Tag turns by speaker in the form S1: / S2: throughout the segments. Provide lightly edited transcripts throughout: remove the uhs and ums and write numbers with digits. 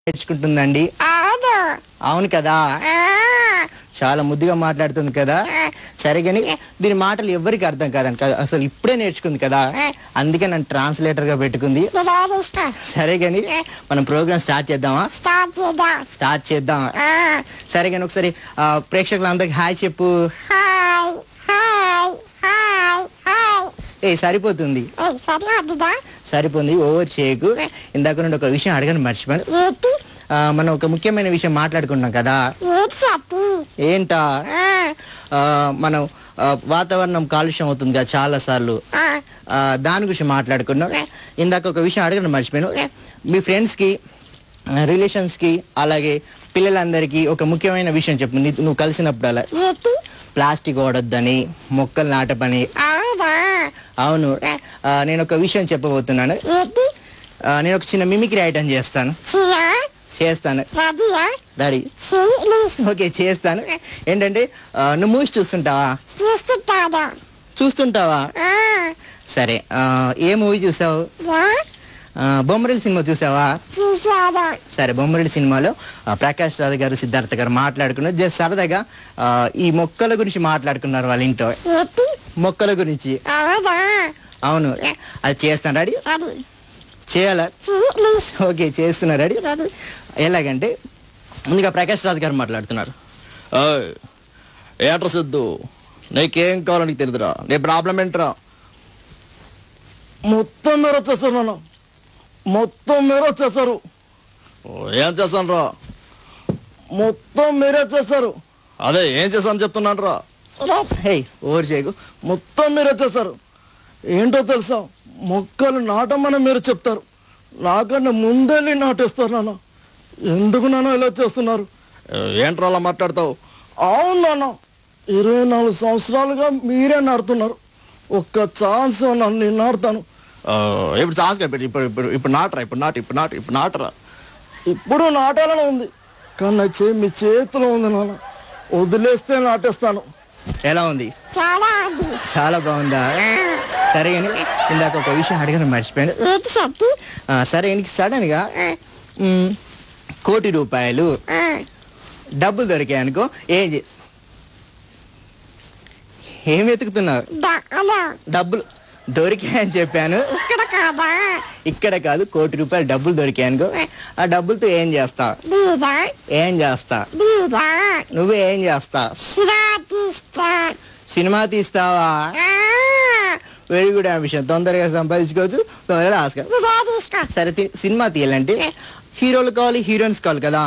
S1: నేర్చుకుంటుందండి. అవును కదా, చాలా ముద్దుగా మాట్లాడుతుంది కదా. సరే కానీ దీని మాటలు ఎవరికి అర్థం కాదంట, అసలు ఇప్పుడే నేర్చుకుంది కదా, అందుకే నన్ను ట్రాన్స్లేటర్ గా పెట్టుకుంది. సరే కానీ మనం ప్రోగ్రామ్ స్టార్ట్ చేద్దామా? స్టార్ట్ చేద్దాం. సరే కానీ ఒకసారి ప్రేక్షకులందరికి హాయ్ చెప్పు. సరిపోతుంది, సరిపోతుంది, ఓవర్ చేయకు. ఇందాక నుండి ఒక విషయం అడగని మర్చిపోయాను. మనం ఒక ముఖ్యమైన విషయం మాట్లాడుకుంటున్నాం కదా. ఏంటా? మనం వాతావరణం కాలుష్యం అవుతుంది కదా చాలా సార్లు, దాని గురించి మాట్లాడుకున్నాం. ఇందాక ఒక విషయం అడగని మర్చిపోయాను. మీ ఫ్రెండ్స్కి, రిలేషన్స్కి, అలాగే పిల్లలందరికీ ఒక ముఖ్యమైన విషయం చెప్పు. నువ్వు కలిసినప్పుడు అలా ప్లాస్టిక్ వాడొద్దని, మొక్కలు నాటపని. అవును, నేను ఒక విషయం చెప్పబోతున్నాను. నేను ఒక చిన్న మిమిక్రీ ఐటమ్ చేస్తాను. రెడీ? ఓకే, చేస్తాను. ఏంటంటే నువ్వు మూవీస్ చూస్తుంటావా? సరే, ఏ మూవీ చూసావు? బొమ్మరిల్లు సినిమా చూసావా? సరే, బొమ్మరిల్లు సినిమాలో ప్రకాష్ రాజ్ గారు, సిద్ధార్థ గారు మాట్లాడుకున్నారు. జస్ట్ సరదాగా ఈ మొక్కల గురించి మాట్లాడుకున్నారు వాళ్ళ ఇంట్లో. మొక్కల గురించి. అవును, అది చేస్తాను. రెడీ? చేయాలా? ఓకే, చేస్తున్నా. రెడీ? ఎలాగంటే ముందుగా ప్రకాష్ రాజ్ గారు మాట్లాడుతున్నారు. ఏట్రా సిద్ధు, నీకేం కావాలో నీకు తెలుదురా, నీ ప్రాబ్లం ఏంట్రా? మొత్తం మీరు వచ్చేస్తారు, మొత్తం మీరు వచ్చేస్తారు. ఏం చేస్తాను రా? మొత్తం మీరే చేస్తారు. అదే ఏం చేస్తాను చెప్తున్నాను రా. హే, ఓవర్ చేయకు. మొత్తం మీరు వచ్చేస్తారు. ఏంటో తెలుసా, మొక్కలు నాటమని మీరు చెప్తారు, నాకన్నా ముందెళ్ళి నాటేస్తారు. నాన్న, ఎందుకు నాన్న ఇలా చేస్తున్నారు? ఏంట్రా అలా మాట్లాడతావు? అవును నాన్న, 24 సంవత్సరాలుగా మీరే నాడుతున్నారు. ఒక్క ఛాన్స్ నన్ను నేను నాటుతాను. ఇప్పుడు ఛాన్స్ ఇప్పుడు నాటరా, ఇప్పుడు నాటరా. ఇప్పుడు నాటాలని ఉంది, కానీ మీ చేతిలో ఉంది నాన్న. వదిలేస్తే నాటేస్తాను. ఎలా ఉంది? చాలా బాగుందా? సరే కానీ ఇందాక ఒక విషయం అడగను మర్చిపోయాను. సరే, నీకు సడన్ గా 1 కోటి రూపాయలు డబ్బులు దొరికాయి అనుకో, ఏం వెతుకుతున్నావు? డబ్బులు దొరికాయని చెప్పాను. ఇక్కడ కాదు, 1 కోటి రూపాయలు డబ్బులు దొరికాయి అనుకో, ఆ డబ్బులతో ఏం చేస్తావు? నువ్వు ఏం చేస్తావు? సినిమా తీస్తావా? Very good ambition. తొందరగా సంపాదించుకోవచ్చు, తొందరగా ఆస్కా. సరే, సినిమా తీయాలంటే హీరోలు కావాలి, హీరోయిన్స్ కావాలి కదా.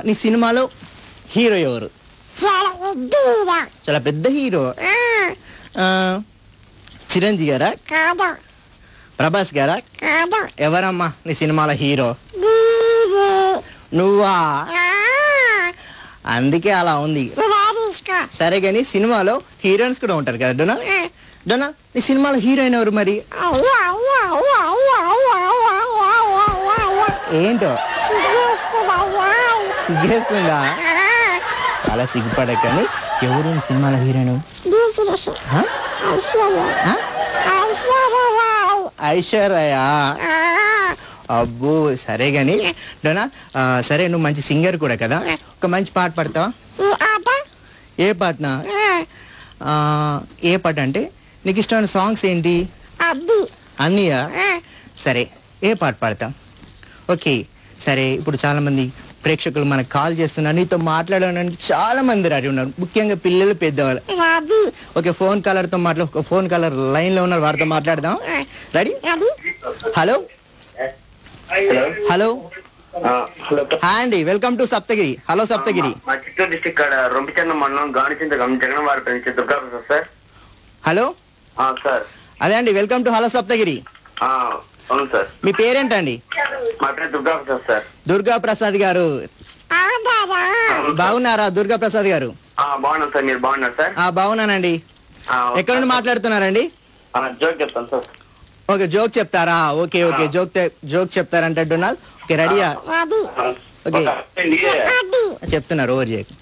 S1: నీ సినిమాలో హీరో ఎవరు? చాలా పెద్ద హీరో. చిరంజీవి గారా? ప్రభాస్ గారా? ఎవరమ్మా నీ సినిమాలో హీరో? నువ్వా? అందుకే అలా ఉంది. సరే కానీ సినిమాలో హీరోయిన్స్ కూడా ఉంటారు కదా. డొనా, నీ సినిమాలో హీరోయిన్ ఎవరు మరి? ఏంటో సిగ్గేస్తుందా? అలా సిగ్గుపడకని, ఎవరు నీ సినిమాలో హీరోయిన్? ఐశ్వర్య. అబ్బో, సరే గాని డొనా, సరే నువ్వు మంచి సింగర్ కూడా కదా, ఒక మంచి పాట పాడతావా? ఏ పాటనా? ఏ పాట అంటే నీకు ఇష్టమైన సాంగ్స్ ఏంటి? అన్నయ్య. సరే, ఏ పాట పాడతాం? ఓకే, సరే. ఇప్పుడు చాలా మంది ప్రేక్షకులు మనకు కాల్ చేస్తున్నారు, నీతో మాట్లాడడానికి చాలా మంది రెడీ ఉన్నారు, ముఖ్యంగా పిల్లలు, పెద్దవాళ్ళు. ఓకే, ఫోన్ కాలర్తో ఒక ఫోన్ కాలర్ లైన్ లో ఉన్నారు, వారితో మాట్లాడదాం. రెడీ? హలో హలో హాయ్ అండి, welcome to Saptagiri. Hello Saptagiri.
S2: Chittoor district Rompichandra mandal Ganichandra Jaganvari Durgaprasad sir.
S1: Hello
S2: sir.
S1: అదే అండి, వెల్కమ్ టు హలో సప్తగిరి.
S2: అవును సార్.
S1: మీ పేరేంటండి?
S2: మా పేరు దుర్గాప్రసాద్ సార్.
S1: దుర్గా ప్రసాద్ గారు బాగున్నారా? దుర్గా ప్రసాద్ గారు
S2: బాగున్నాను సార్, మీరు బాగున్నారు సార్?
S1: బాగున్నానండి. ఎక్కడ నుండి మాట్లాడుతున్నారండి?
S2: జోక్ చెప్తాను సార్.
S1: ఓకే, జోక్ చెప్తారా? ఓకే ఓకే, జోక్ చెప్తారంటే డొనాల్డ్. ఓకే, రెడీయా? ఓకే, చెప్తున్నారు, ఓవర్ చేయకు.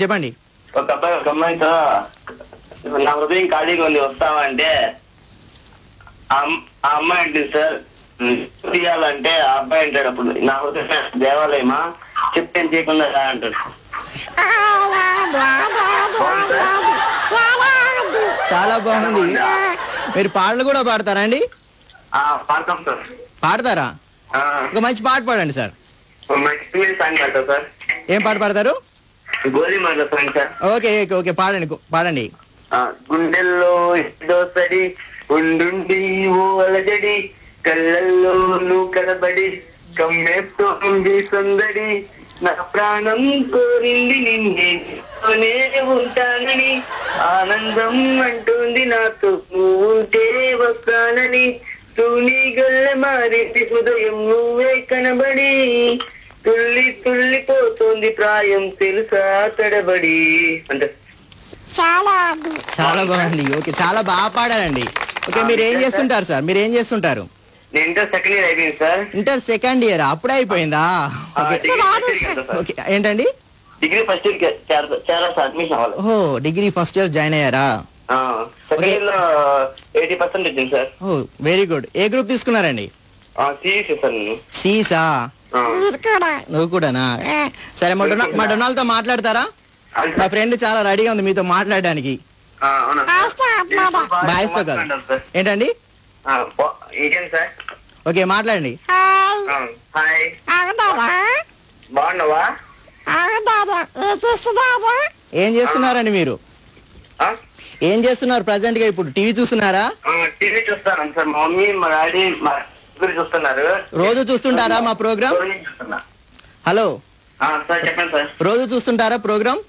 S1: చెప్పండి.
S2: ఒక అబ్బాయి ఒక అమ్మాయితో, నా హృదయం ఖాళీగా ఉంది, వస్తావా అంటే ఆ అమ్మాయి అంటుంది, సార్ తీయాలంటే ఆ అబ్బాయి అంటాడు అప్పుడు నా ఉద్దేశం దేవాలయమా చెప్తే చేయకుండా రా అంటాడు.
S3: చాలా బాగుంది. మీరు పాటలు కూడా పాడతారా అండి?
S2: పాడతాం సార్.
S3: పాడతారా? ఒక మంచి పాట పాడండి సార్.
S2: సాంగ్ పాడతా సార్.
S3: ఏం పాట పాడతారు?
S2: గోలీ మాట సాంగ్ సార్.
S3: ఓకే ఓకే పాడండి పాడండి.
S2: గుండెల్లో దోసడి ఉండుండి ఓ అలజడి కళ్ళల్లో నువ్వు కనబడి కమ్మేస్తోంది సందడి నా ప్రాణం కోరింది నిన్నే ఉంటానని ఆనందం అంటుంది నాతో నువ్వు ఉంటే వస్తానని తూని గల్ల మారింది హృదయం నువ్వే కనబడి తుల్లి తుల్లిపోతుంది ప్రాయం తెలుసా తడబడి అంటే
S3: చాలా బాగుంది. ఓకే చాలా బాగా పాడారండి. ఓకే మీరు ఏం చేస్తుంటారు సార్? మీరు ఏం చేస్తుంటారు?
S2: నేను ఇంటర్ సెకండ్ ఇయర్ అయిపోయింది సార్.
S3: ఇంటర్ సెకండ్ ఇయర్ అప్పుడే అయిపోయిందా? ఓకే ఏంటండి?
S2: డిగ్రీ ఫస్ట్ ఇయర్ చేరా సార్, అడ్మిషన్ అవ్వాలి.
S3: ఓహో డిగ్రీ ఫస్ట్ ఇయర్ జాయిన్ అయ్యారా?
S2: సెకండ్ ఇయర్ లో 80% వచ్చింది సార్.
S3: ఓ వెరీ గుడ్. ఏ గ్రూప్ తీసుకున్నారండి?
S2: CEC sir. నేను
S3: సీసా? నువ్వు కూడానా? సరే మా డొనాల్డ్ తో మాట్లాడతారా? మా ఫ్రెండ్ చాలా రెడీగా ఉంది మీతో మాట్లాడడానికి. బాయ్స్ తో కాదు ఏంటండి?
S2: సార్
S3: ఓకే మాట్లాడండి.
S2: హాయ్ బాగున్నావా?
S3: ఏం చేస్తున్నారండి మీరు? ఏం చేస్తున్నారు ప్రజెంట్ గా? ఇప్పుడు టీవీ చూస్తున్నారా?
S2: టీవీ చూస్తాను సార్. మా మమ్మీ మా డాడీ మా ఇద్దరు చూస్తున్నారు.
S3: రోజు చూస్తుంటారా మా ప్రోగ్రామ్? హలో
S2: సార్ చెప్పండి సార్.
S3: రోజు చూస్తుంటారా ప్రోగ్రామ్?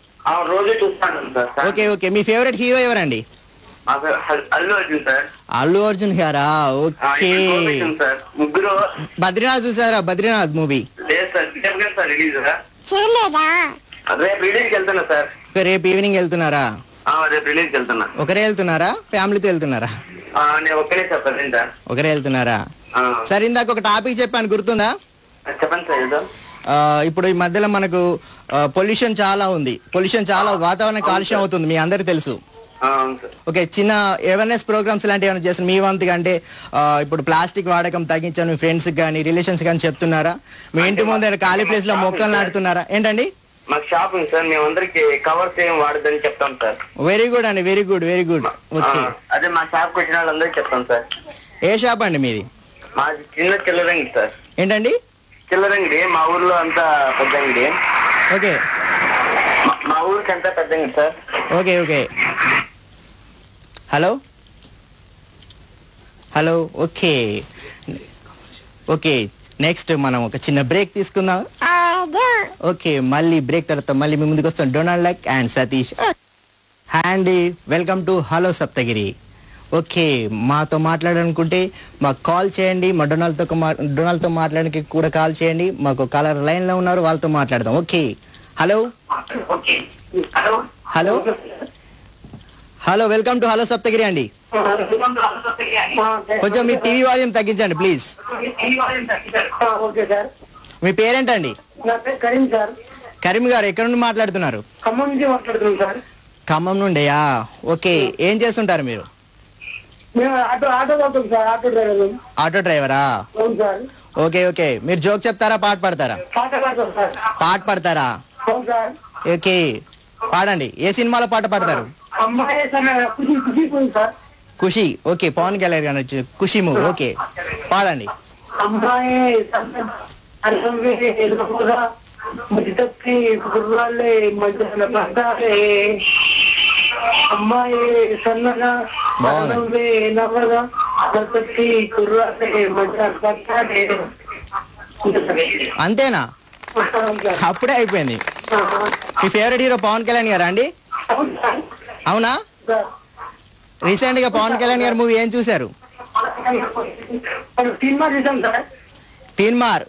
S2: రోజు చూస్తాను సార్.
S3: ఓకే ఓకే మీ ఫేవరెట్ హీరో ఎవరండి?
S2: అల్లు అర్జున్ సార్.
S3: అల్లు అర్జున్ గారా? Okay
S2: sir. ముగ్గురు.
S3: బద్రీనాథ్ చూసారా? బద్రీనాథ్ మూవీ
S2: లేదు సార్. సార్ రిలీజ్ రేపు రిలీజ్ వెళ్తున్నా సార్.
S3: రేపు ఈవినింగ్ వెళ్తున్నారా?
S2: రేపు రిలీజ్ వెళ్తున్నా.
S3: ఒకరే వెళ్తున్నారా ఫ్యామిలీతో వెళ్తున్నారా?
S2: నేను ఒక్కనే సార్ ప్రజెంట్.
S3: ఒకరే వెళ్తున్నారా? సరే ఇందాక ఒక టాపిక్ చెప్పాను గుర్తుందా?
S2: చెప్పండి సార్. ఏదో
S3: ఇప్పుడు ఈ మధ్యలో మనకు పొల్యూషన్ చాలా ఉంది. వాతావరణ కాలుష్యం అవుతుంది మీ అందరికి తెలుసు. ఓకే చిన్న అవేర్నెస్ ప్రోగ్రామ్స్ లాంటి ఏమైనా చేస్తారు మీ వంతుగా? అంటే ఇప్పుడు ప్లాస్టిక్ వాడకం తగ్గించాను మీ ఫ్రెండ్స్ కానీ రిలేషన్స్ కానీ చెప్తున్నారా? మీ ఇంటి ముందు ఖాళీ ప్లేస్ లో మొక్కలు నాటుతున్నారా? ఏంటండి?
S2: మాకు షాప్ ఉంది సార్. మేము అందరికి కవర్స్ ఏం వాడదని చెప్తాం సార్.
S3: వెరీ గుడ్ అండి. Very good. ఓకే
S2: అదే మా షాప్ వచ్చిన వాళ్ళందరికి చెప్తాం సార్.
S3: ఏ షాప్ అండి మీది?
S2: మాది చిన్న చిల్లరంగి సార్.
S3: ఏంటండి?
S2: చిల్లరంగి. మా ఊర్లో అంతా పెద్ద అంగడి.
S3: ఓకే
S2: మా ఊరికి అంతా పెద్ద అంగడి sir.
S3: Okay okay hello okay okay next మనం ఒక చిన్న బ్రేక్ తీసుకుందాం. ఓకే మళ్ళీ బ్రేక్ తర్వాత మళ్ళీ మీ ముందుకు వస్తాం Donald luck and Satish. And welcome to hello Saptagiri. Okay మాతో మాట్లాడాలనుకుంటే మాకు కాల్ చేయండి. మా డొనాల్డ్తో మాట్లాడడానికి కూడా కాల్ చేయండి. మాకు కాలర్ లైన్ లో ఉన్నారు, వాళ్ళతో మాట్లాడదాం. Okay hello welcome to hello Saptagiri అండి. కొంచెం మీ టీవీ వాల్యూమ్ తగ్గించండి ప్లీజ్. మీ పేరేంటండి? కరీం గారు ఎక్కడ నుండి మాట్లాడుతున్నారు? ఖమ్మం నుండియా? ఓకే ఏం చేస్తుంటారు మీరు? ఆటో డ్రైవరా? ఓకే ఓకే మీరు జోక్ చెప్తారా పాట పాడతారా? పాట పాడతారా? ఓకే పాడండి. ఏ సినిమాలో పాట పాడతారు? ఖుషి. ఓకే పవన్ కళ్యాణ్ గారు వచ్చి ఖుషి మూవీ. ఓకే పాడండి. అంతేనా? అప్పుడే అయిపోయింది. మీ ఫేవరెట్ హీరో పవన్ కళ్యాణ్ గారా అండి? అవునా? రీసెంట్ గా పవన్ కళ్యాణ్ గారి మూవీ ఏం చూసారు? తీన్మార్.